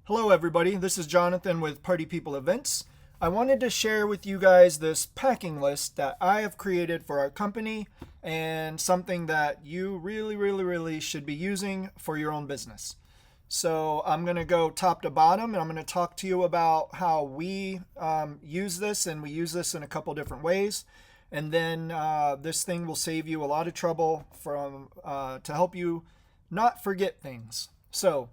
Hello everybody, this is Jonathan with Party People Events. I wanted to share with you guys this packing list that I have created for our company and something that you really should be using for your own business. So I'm going to go top to bottom and I'm going to talk to you about how we use this, and we use this in a couple different ways. And then this thing will save you a lot of trouble to help you not forget things. So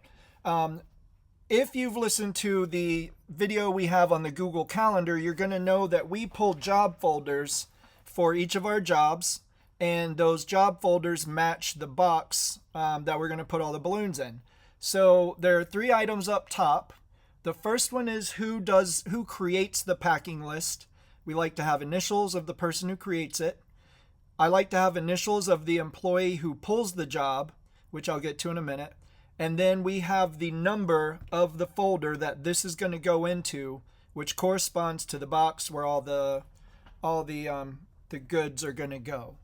if you've listened to the video we have on the Google Calendar, you're going to know that we pull job folders for each of our jobs, and those job folders match the box that we're going to put all the balloons in. So there are 3 items up top. The first one is who creates the packing list. We like to have initials of the person who creates it. I like to have initials of the employee who pulls the job, which I'll get to in a minute. And then we have the number of the folder that this is going to go into, which corresponds to the box where all the goods are going to go.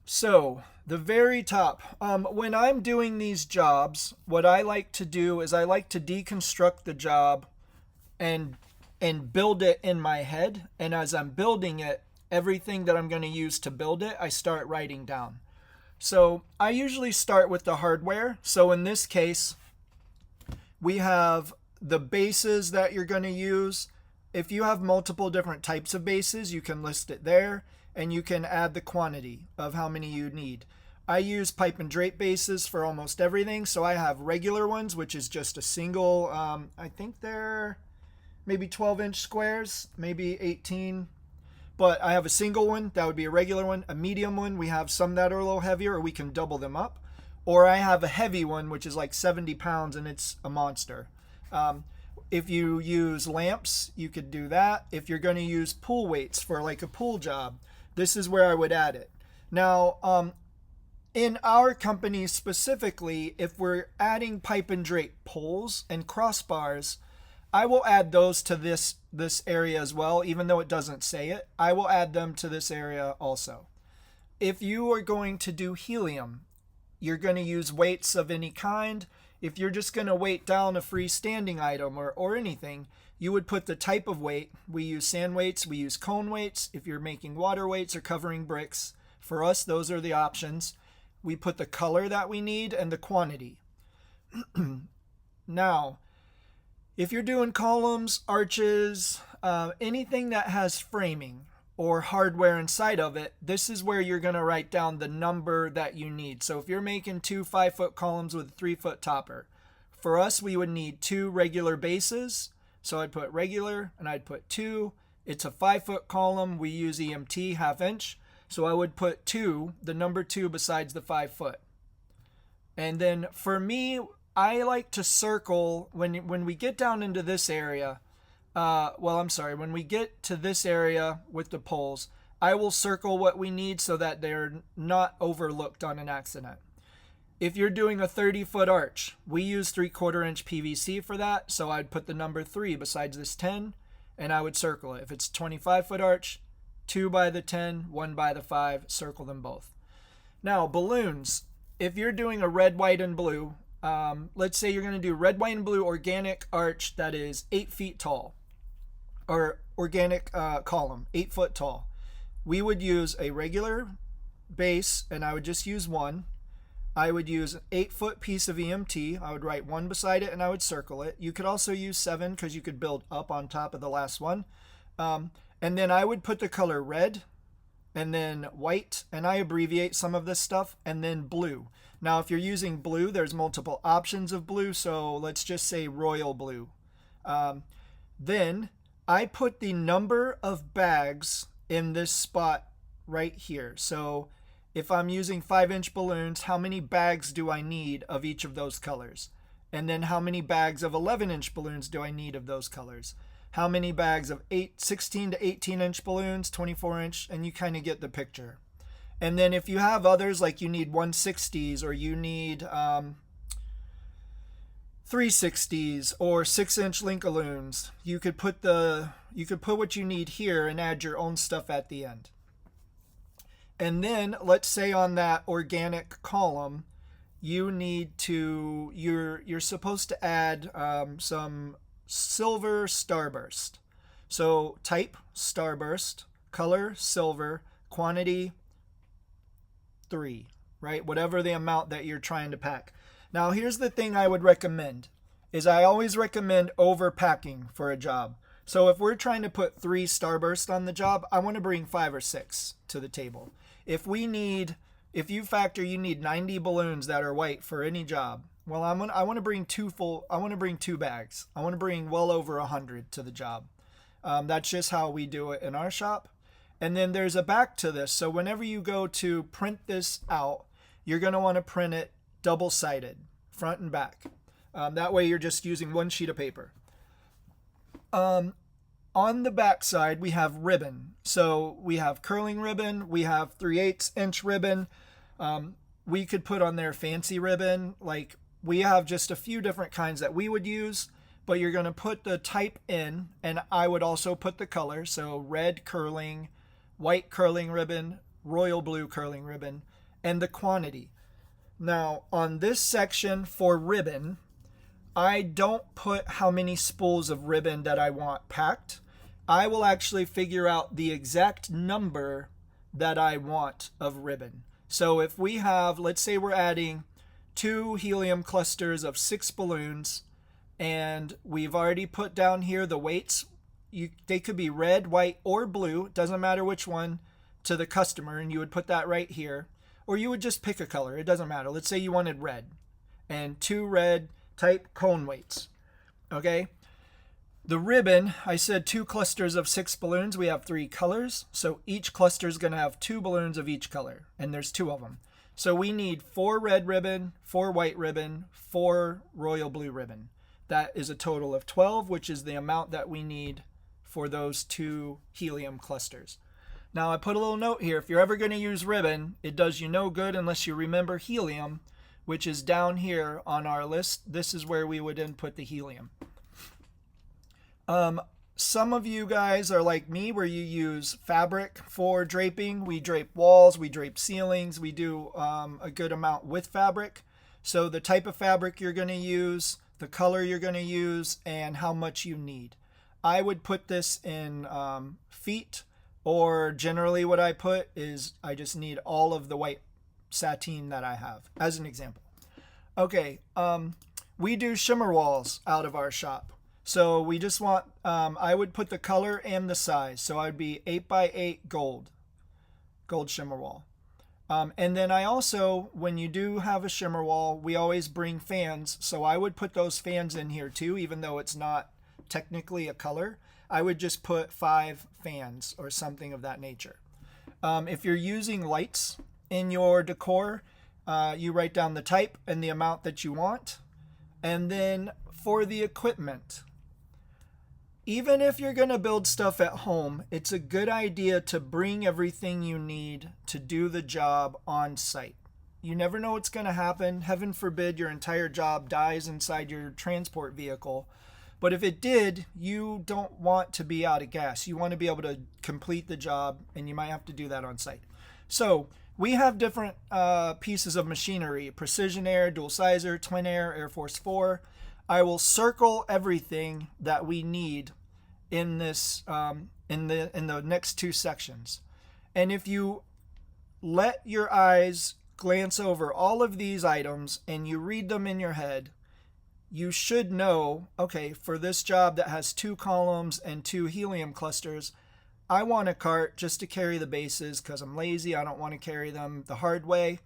So the very top, when I'm doing these jobs, what I like to do is I like to deconstruct the job and build it in my head. And as I'm building it, everything that I'm going to use to build it, I start writing down. So I usually start with the hardware. So in this case, we have the bases that you're going to use. If you have multiple different types of bases, you can list it there, and you can add the quantity of how many you need. I use pipe and drape bases for almost everything. So I have regular ones, which is just a single, I think they're maybe 12-inch squares, maybe 18. But I have a single one, that would be a regular one. A medium one, we have some that are a little heavier, or we can double them up. Or I have a heavy one, which is like 70 pounds, and it's a monster. If you use lamps, you could do that. If you're going to use pool weights for like a pool job, this is where I would add it. Now, in our company specifically, if we're adding pipe and drape poles and crossbars, I will add those to this area as well, even though it doesn't say it. I will add them to this area also. If you are going to do helium, you're going to use weights of any kind. If you're just going to weight down a freestanding item or anything, you would put the type of weight. We use sand weights, we use cone weights. If you're making water weights or covering bricks, for us, those are the options. We put the color that we need and the quantity. Now, if you're doing columns, arches, anything that has framing or hardware inside of it, this is where you're going to write down the number that you need. So if you're making 2 5-foot columns with a 3-foot topper, for us, we would need 2 regular bases. So I'd put regular and I'd put 2. It's a 5-foot column. We use EMT, 1/2 inch. So I would put 2, the number 2 besides the 5-foot. And then for me, I like to circle when we get down into this area. When we get to this area with the poles, I will circle what we need so that they're not overlooked on an accident. If you're doing a 30-foot arch, we use 3/4 inch PVC for that. So I'd put the number 3 besides this 10, and I would circle it. If it's 25-foot arch, 2 by the 10, 1 by the 5, circle them both. Now, balloons. If you're doing a red, white, and blue, let's say you're going to do red, white, and blue organic arch that is 8 feet tall, or organic column, 8 foot tall. We would use a regular base, and I would just use 1. I would use an 8-foot piece of EMT. I would write 1 beside it, and I would circle it. You could also use 7 because you could build up on top of the last one. And then I would put the color red, and then white, and I abbreviate some of this stuff, and then blue. Now, if you're using blue, there's multiple options of blue, so let's just say royal blue. Then I put the number of bags in this spot right here. So if I'm using 5-inch balloons, how many bags do I need of each of those colors? And then how many bags of 11-inch balloons do I need of those colors? How many bags of 16 to 18-inch balloons, 24-inch, and you kind of get the picture. And then if you have others, like you need 160s or you need 360s or 6-inch Linkaloons, you could put what you need here and add your own stuff at the end. And then let's say on that organic column, you need to, you're supposed to add some silver starburst. So type starburst, color silver, quantity 3, right? Whatever the amount that you're trying to pack. Now here's the thing I would recommend is I always recommend overpacking for a job. So if we're trying to put 3 starburst on the job, I want to bring 5 or 6 to the table. If you factor you need 90 balloons that are white for any job, well, I want to bring 2 bags. I want to bring well over 100 to the job. That's just how we do it in our shop. And then there's a back to this. So whenever you go to print this out, you're going to want to print it double-sided, front and back. That way you're just using one sheet of paper. On the back side, we have ribbon. So we have curling ribbon. We have 3/8 inch ribbon. We could put on there fancy ribbon. Like we have just a few different kinds that we would use. But you're going to put the type in, and I would also put the color. So red curling, white curling ribbon, royal blue curling ribbon, and the quantity. Now, on this section for ribbon, I don't put how many spools of ribbon that I want packed. I will actually figure out the exact number that I want of ribbon. So if we have, let's say we're adding 2 helium clusters of 6 balloons, and we've already put down here the weights. They could be red, white, or blue. It doesn't matter which one to the customer, and you would put that right here. Or you would just pick a color. It doesn't matter. Let's say you wanted red and 2 red type cone weights. Okay? The ribbon, I said 2 clusters of 6 balloons. We have 3 colors. So each cluster is going to have 2 balloons of each color, and there's 2 of them. So we need 4 red ribbon, 4 white ribbon, 4 royal blue ribbon. That is a total of 12, which is the amount that we need for those 2 helium clusters. Now I put a little note here. If you're ever going to use ribbon, it does you no good unless you remember helium, which is down here on our list. This is where we would input the helium. Some of you guys are like me where you use fabric for draping. We drape walls, we drape ceilings, we do a good amount with fabric. So the type of fabric you're going to use, the color you're going to use, and how much you need. I would put this in feet, or generally what I put is I just need all of the white sateen that I have, as an example. Okay, we do shimmer walls out of our shop. So we just want, I would put the color and the size. So I'd be 8x8 gold shimmer wall. And then I also, when you do have a shimmer wall, we always bring fans. So I would put those fans in here too, even though it's not technically a color. I would just put 5 fans or something of that nature. If you're using lights in your decor, you write down the type and the amount that you want. And then for the equipment, even if you're going to build stuff at home, it's a good idea to bring everything you need to do the job on site. You never know what's going to happen. Heaven forbid your entire job dies inside your transport vehicle. But if it did, you don't want to be out of gas. You want to be able to complete the job, and you might have to do that on site. So we have different pieces of machinery: Precision Air, Dual Sizer, Twin Air, Air Force 4. I will circle everything that we need in this in the next 2 sections. And if you let your eyes glance over all of these items and you read them in your head, you should know, okay, for this job that has 2 columns and 2 helium clusters, I want a cart just to carry the bases because I'm lazy. I don't want to carry them the hard way.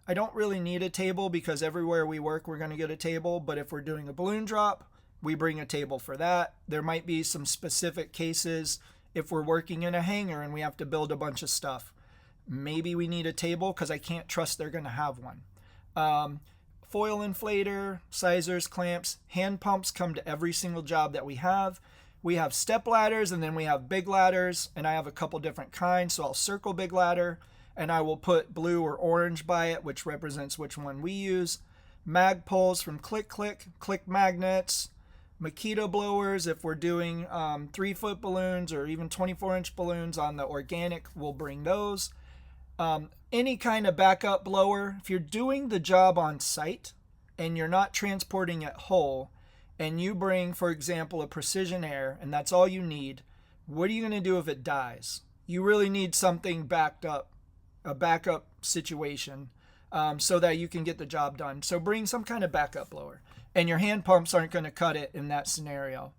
I don't really need a table because everywhere we work, we're going to get a table. But if we're doing a balloon drop, we bring a table for that. There might be some specific cases if we're working in a hangar and we have to build a bunch of stuff. Maybe we need a table because I can't trust they're going to have one. Foil inflator, sizers, clamps, hand pumps come to every single job that we have. We have step ladders, and then we have big ladders, and I have a couple different kinds. So I'll circle big ladder, and I will put blue or orange by it, which represents which one we use. Mag poles from Click Click, click magnets, Makita blowers if we're doing 3-foot balloons or even 24-inch balloons on the organic, we'll bring those. Any kind of backup blower, if you're doing the job on site and you're not transporting it whole, and you bring, for example, a precision air, and that's all you need, what are you going to do if it dies? You really need something backed up, a backup situation, so that you can get the job done. So bring some kind of backup blower. And your hand pumps aren't going to cut it in that scenario.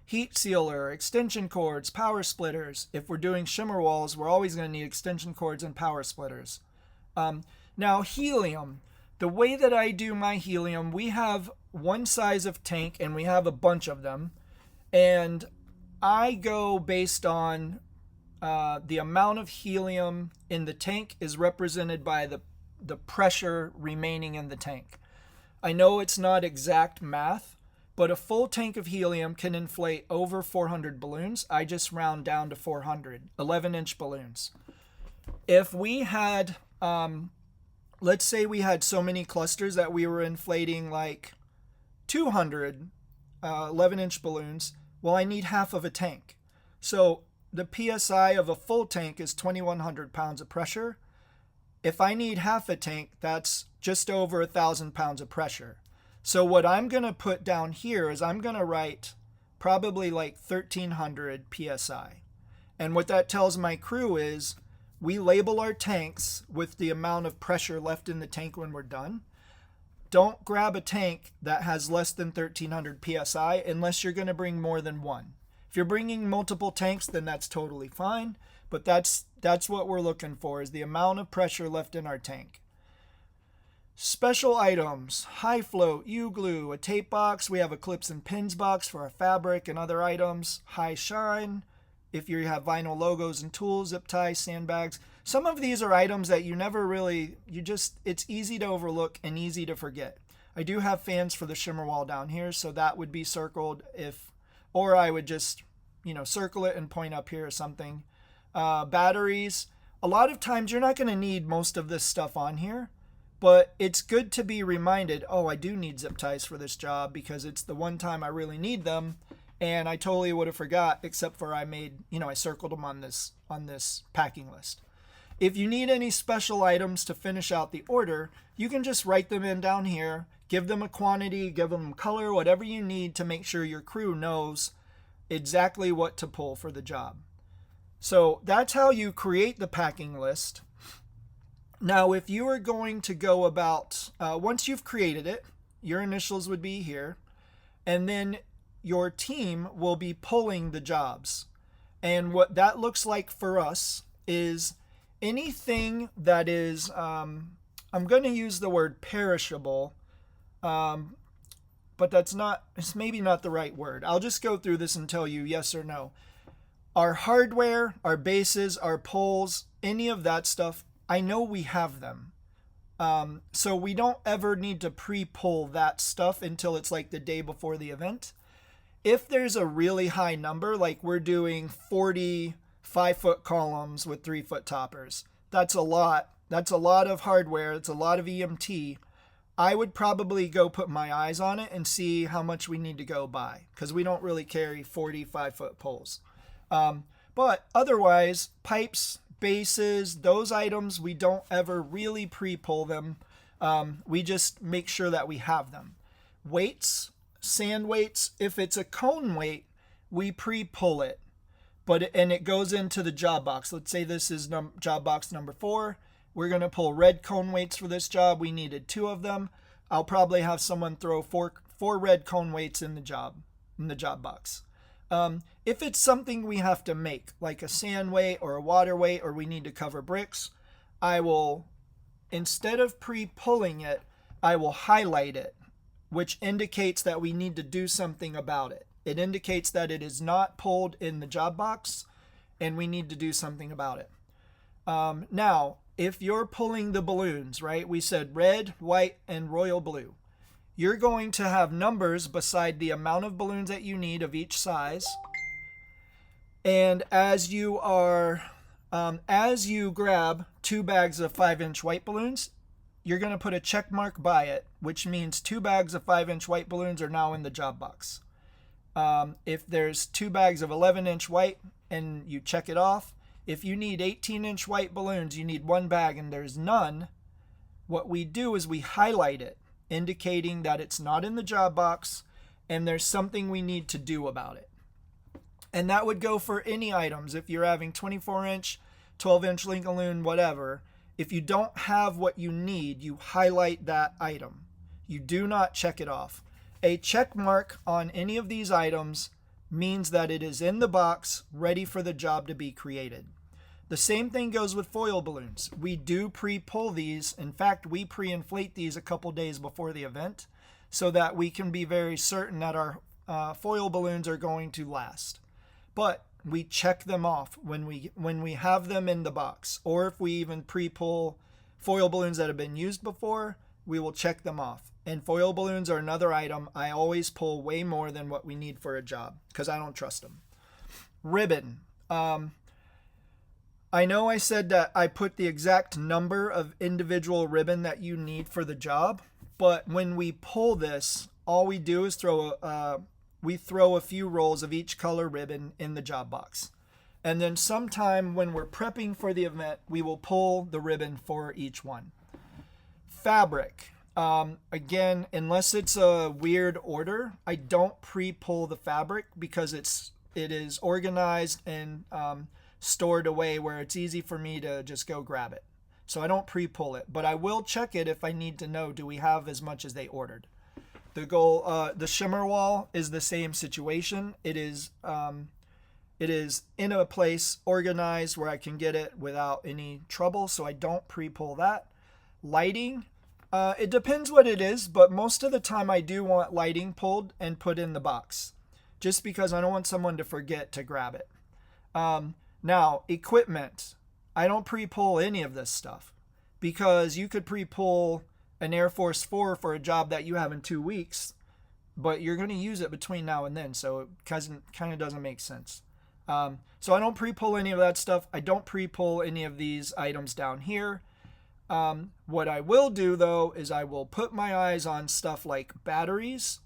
Heat sealer, extension cords, power splitters. If we're doing shimmer walls, we're always going to need extension cords and power splitters. Now, helium. The way that I do my helium, we have one size of tank and we have a bunch of them. And I go based on the amount of helium in the tank is represented by the pressure remaining in the tank. I know it's not exact math, but a full tank of helium can inflate over 400 balloons. I just round down to 400, 11-inch balloons. If we had, let's say we had so many clusters that we were inflating like 200 11-inch balloons, well, I need half of a tank. So the PSI of a full tank is 2,100 pounds of pressure. If I need half a tank, that's just over 1,000 pounds of pressure. So what I'm going to put down here is I'm going to write probably like 1,300 PSI. And what that tells my crew is we label our tanks with the amount of pressure left in the tank when we're done. Don't grab a tank that has less than 1,300 PSI unless you're going to bring more than one. If you're bringing multiple tanks, then that's totally fine. But that's what we're looking for, is the amount of pressure left in our tank. Special items, high float, U-glue, a tape box. We have a clips and pins box for our fabric and other items. High shine, if you have vinyl logos and tools, zip ties, sandbags. Some of these are items that you never really, it's easy to overlook and easy to forget. I do have fans for the shimmer wall down here, so that would be circled or I would just, circle it and point up here or something. Batteries. A lot of times you're not going to need most of this stuff on here, but it's good to be reminded, oh, I do need zip ties for this job because it's the one time I really need them, and I totally would have forgot, except for I circled them on this packing list. If you need any special items to finish out the order, you can just write them in down here, give them a quantity, give them color, whatever you need to make sure your crew knows exactly what to pull for the job. So that's how you create the packing list. Now, if you are going to go about, once you've created it, your initials would be here, and then your team will be pulling the jobs. And what that looks like for us is anything that is, I'm going to use the word perishable, but it's maybe not the right word. I'll just go through this and tell you yes or no. Our hardware, our bases, our poles, any of that stuff, I know we have them. So we don't ever need to pre-pull that stuff until it's like the day before the event. If there's a really high number, like we're doing 40 5-foot columns with 3-foot toppers, that's a lot. That's a lot of hardware. It's a lot of EMT. I would probably go put my eyes on it and see how much we need to go buy, because we don't really carry 40 5-foot poles. But otherwise, pipes, bases, those items, we don't ever really pre-pull them. We just make sure that we have them. Weights, sand weights, if it's a cone weight, we pre-pull it. And it goes into the job box. Let's say this is job box number 4. We're going to pull red cone weights for this job. We needed 2 of them. I'll probably have someone throw four red cone weights in the job box. If it's something we have to make, like a sand weight or a water weight, or we need to cover bricks, I will, instead of pre-pulling it, I will highlight it, which indicates that we need to do something about it. It indicates that it is not pulled in the job box and we need to do something about it. Now, if you're pulling the balloons, right, we said red, white, and royal blue. You're going to have numbers beside the amount of balloons that you need of each size. And as you grab 2 bags of 5-inch white balloons, you're going to put a check mark by it, which means 2 bags of 5-inch white balloons are now in the job box. If there's 2 bags of 11-inch white and you check it off, If you need 18-inch white balloons, you need one bag and there's none, what we do is we highlight it, indicating that it's not in the job box and there's something we need to do about it. And that would go for any items. If you're having 24-inch, 12-inch Lincoln Loon, whatever, if you don't have what you need, you highlight that item. You do not check it off. A check mark on any of these items means that it is in the box, ready for the job to be created. The same thing goes with foil balloons. We do pre-pull these. In fact, we pre-inflate these a couple days before the event so that we can be very certain that our foil balloons are going to last. But we check them off when we have them in the box, or if we even pre-pull foil balloons that have been used before, we will check them off. And foil balloons are another item I always pull way more than what we need for a job because I don't trust them. Ribbon. I know I said that I put the exact number of individual ribbon that you need for the job, but when we pull this, all we do is throw a few rolls of each color ribbon in the job box. And then sometime when we're prepping for the event, we will pull the ribbon for each one. Fabric. Again, unless it's a weird order, I don't pre-pull the fabric because it is organized and stored away where it's easy for me to just go grab it. So I don't pre-pull it, but I will check it if I need to know, do we have as much as they ordered? The shimmer wall is the same situation. It is in a place organized where I can get it without any trouble, so I don't pre-pull that. Lighting, it depends what it is, but most of the time I do want lighting pulled and put in the box, just because I don't want someone to forget to grab it. Now, equipment, I don't pre-pull any of this stuff because you could pre-pull an Air Force 4 for a job that you have in 2 weeks, but you're going to use it between now and then, so it kind of doesn't make sense. So I don't pre-pull any of that stuff. I don't pre-pull any of these items down here. What I will do, though, is I will put my eyes on stuff like batteries.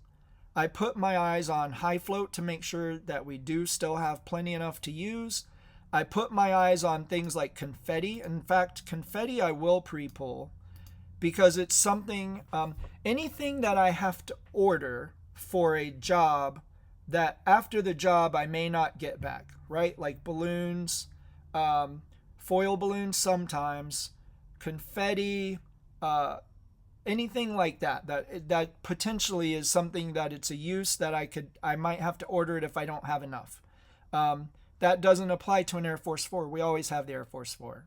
I put my eyes on high float to make sure that we do still have plenty enough to use. I put my eyes on things like confetti. In fact, confetti I will pre-pull because it's something, anything that I have to order for a job that after the job I may not get back, right? Like balloons, foil balloons sometimes, confetti, anything like that potentially is something that it's a use that I might have to order it if I don't have enough. That doesn't apply to an Air Force 4. We always have the Air Force 4.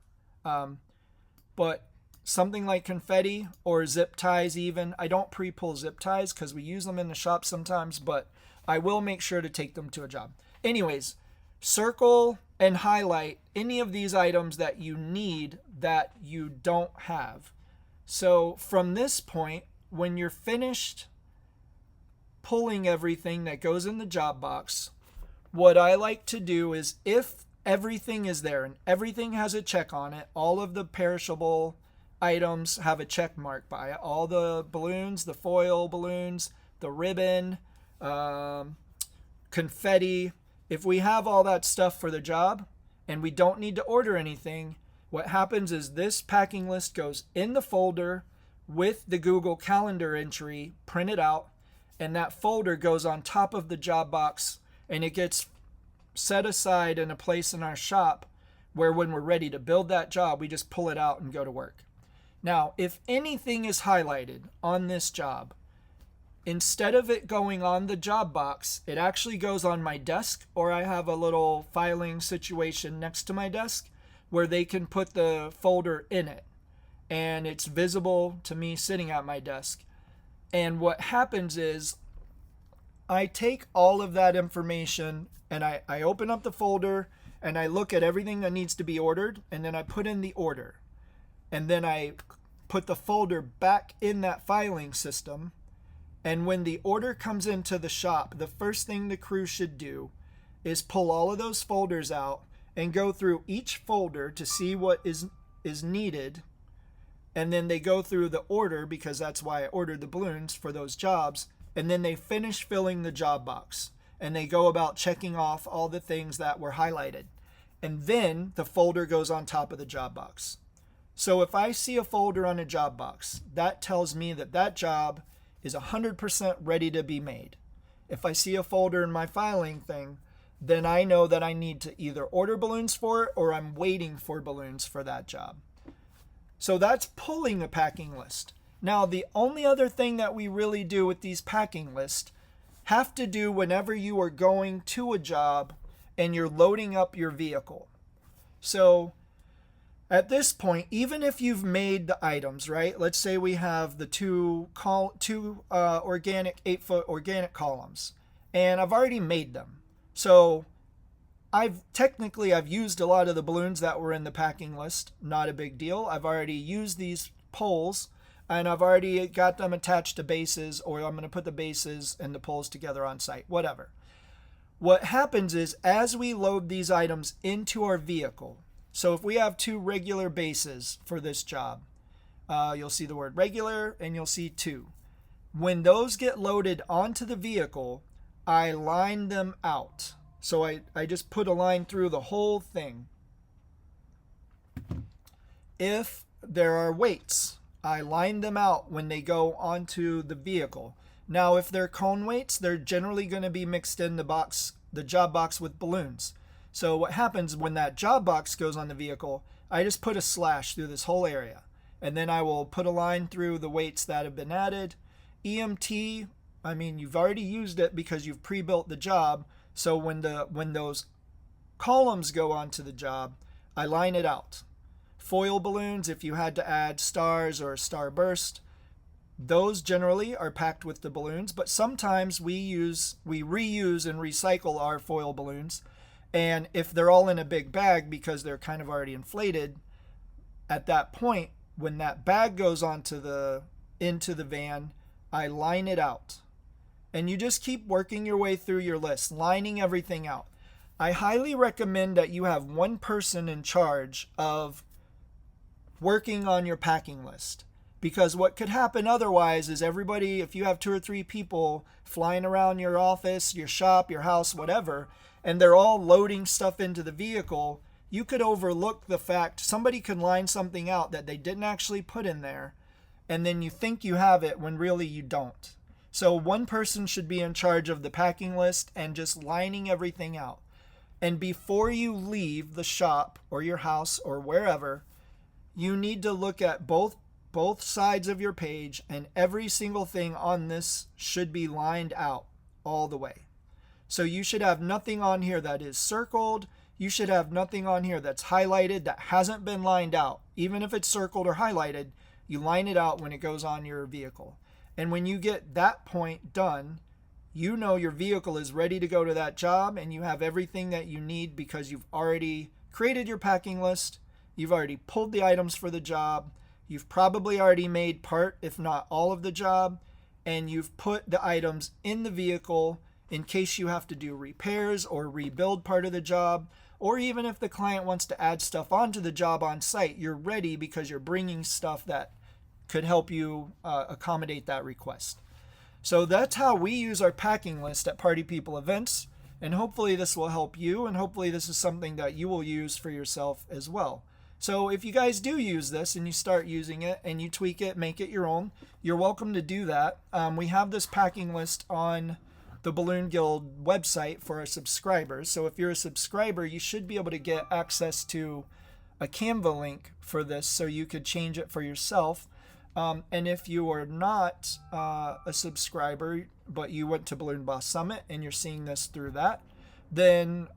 But something like confetti or zip ties even, I don't pre-pull zip ties because we use them in the shop sometimes, but I will make sure to take them to a job. Anyways, circle and highlight any of these items that you need that you don't have. So from this point, when you're finished pulling everything that goes in the job box, what I like to do is if everything is there and everything has a check on it, all of the perishable items have a check mark by it, all the balloons, the foil balloons, the ribbon, confetti. If we have all that stuff for the job and we don't need to order anything, what happens is this packing list goes in the folder with the Google Calendar entry printed out, and that folder goes on top of the job box, and it gets set aside in a place in our shop where when we're ready to build that job, we just pull it out and go to work. Now, if anything is highlighted on this job, instead of it going on the job box, it actually goes on my desk, or I have a little filing situation next to my desk where they can put the folder in it, and it's visible to me sitting at my desk. And what happens is I take all of that information and I open up the folder and I look at everything that needs to be ordered, and then I put in the order, and then I put the folder back in that filing system. And when the order comes into the shop, the first thing the crew should do is pull all of those folders out and go through each folder to see what is needed. And then they go through the order, because that's why I ordered the balloons for those jobs. And then they finish filling the job box. And they go about checking off all the things that were highlighted. and then the folder goes on top of the job box. So if I see a folder on a job box, that tells me that that job is 100% ready to be made. If I see a folder in my filing thing, then I know that I need to either order balloons for it or I'm waiting for balloons for that job. So that's pulling a packing list. Now, the only other thing that we really do with these packing lists have to do whenever you are going to a job and you're loading up your vehicle. So at this point, even if you've made the items, right? Let's say we have the two organic 8-foot organic columns, and I've already made them. So I've used a lot of the balloons that were in the packing list. Not a big deal. I've already used these poles, and I've already got them attached to bases, or I'm going to put the bases and the poles together on site, whatever. What happens is, as we load these items into our vehicle, so if we have 2 regular bases for this job, you'll see the word regular and you'll see 2. When those get loaded onto the vehicle, I line them out. So I just put a line through the whole thing. If there are weights, I line them out when they go onto the vehicle. Now, if they're cone weights, they're generally going to be mixed in the job box with balloons. So what happens when that job box goes on the vehicle, I just put a slash through this whole area. And then I will put a line through the weights that have been added. EMT, I mean, you've already used it because you've pre-built the job. So when those columns go onto the job, I line it out. Foil balloons, if you had to add stars or a star burst, those generally are packed with the balloons. But sometimes we reuse and recycle our foil balloons. And if they're all in a big bag because they're kind of already inflated, at that point, when that bag goes into the van, I line it out. And you just keep working your way through your list, lining everything out. I highly recommend that you have one person in charge of working on your packing list. Because what could happen otherwise is everybody, if you have 2 or 3 people flying around your office, your shop, your house, whatever, and they're all loading stuff into the vehicle, you could overlook the fact somebody could line something out that they didn't actually put in there, and then you think you have it when really you don't. So one person should be in charge of the packing list and just lining everything out. And before you leave the shop or your house or wherever, you need to look at both sides of your page, and every single thing on this should be lined out all the way. So you should have nothing on here that is circled. You should have nothing on here that's highlighted that hasn't been lined out. Even if it's circled or highlighted, you line it out when it goes on your vehicle. And when you get that point done, you know your vehicle is ready to go to that job, and you have everything that you need because you've already created your packing list. You've already pulled the items for the job. You've probably already made part, if not all of the job, and you've put the items in the vehicle in case you have to do repairs or rebuild part of the job, or even if the client wants to add stuff onto the job on site, you're ready because you're bringing stuff that could help you accommodate that request. So that's how we use our packing list at Party People events, and hopefully this will help you, and hopefully this is something that you will use for yourself as well. So if you guys do use this and you start using it and you tweak it, make it your own, you're welcome to do that. We have this packing list on the Balloon Guild website for our subscribers. So if you're a subscriber, you should be able to get access to a Canva link for this so you could change it for yourself. And if you are not a subscriber, but you went to Balloon Boss Summit and you're seeing this through that, then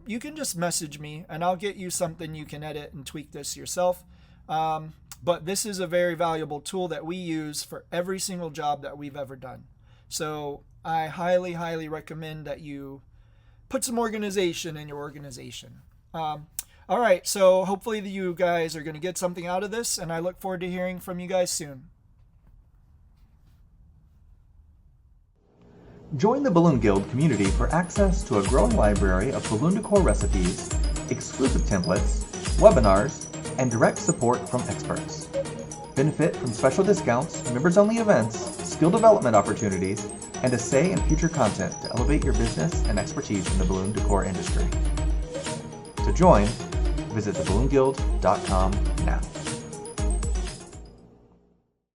you can just message me and I'll get you something you can edit and tweak this yourself. But this is a very valuable tool that we use for every single job that we've ever done. So I highly, highly recommend that you put some organization in your organization. All right, so hopefully you guys are going to get something out of this, and I look forward to hearing from you guys soon. Join the Balloon Guild community for access to a growing library of balloon decor recipes, exclusive templates, webinars, and direct support from experts. Benefit from special discounts, members-only events, skill development opportunities, and a say in future content to elevate your business and expertise in the balloon decor industry. To join, visit theballoonguild.com now.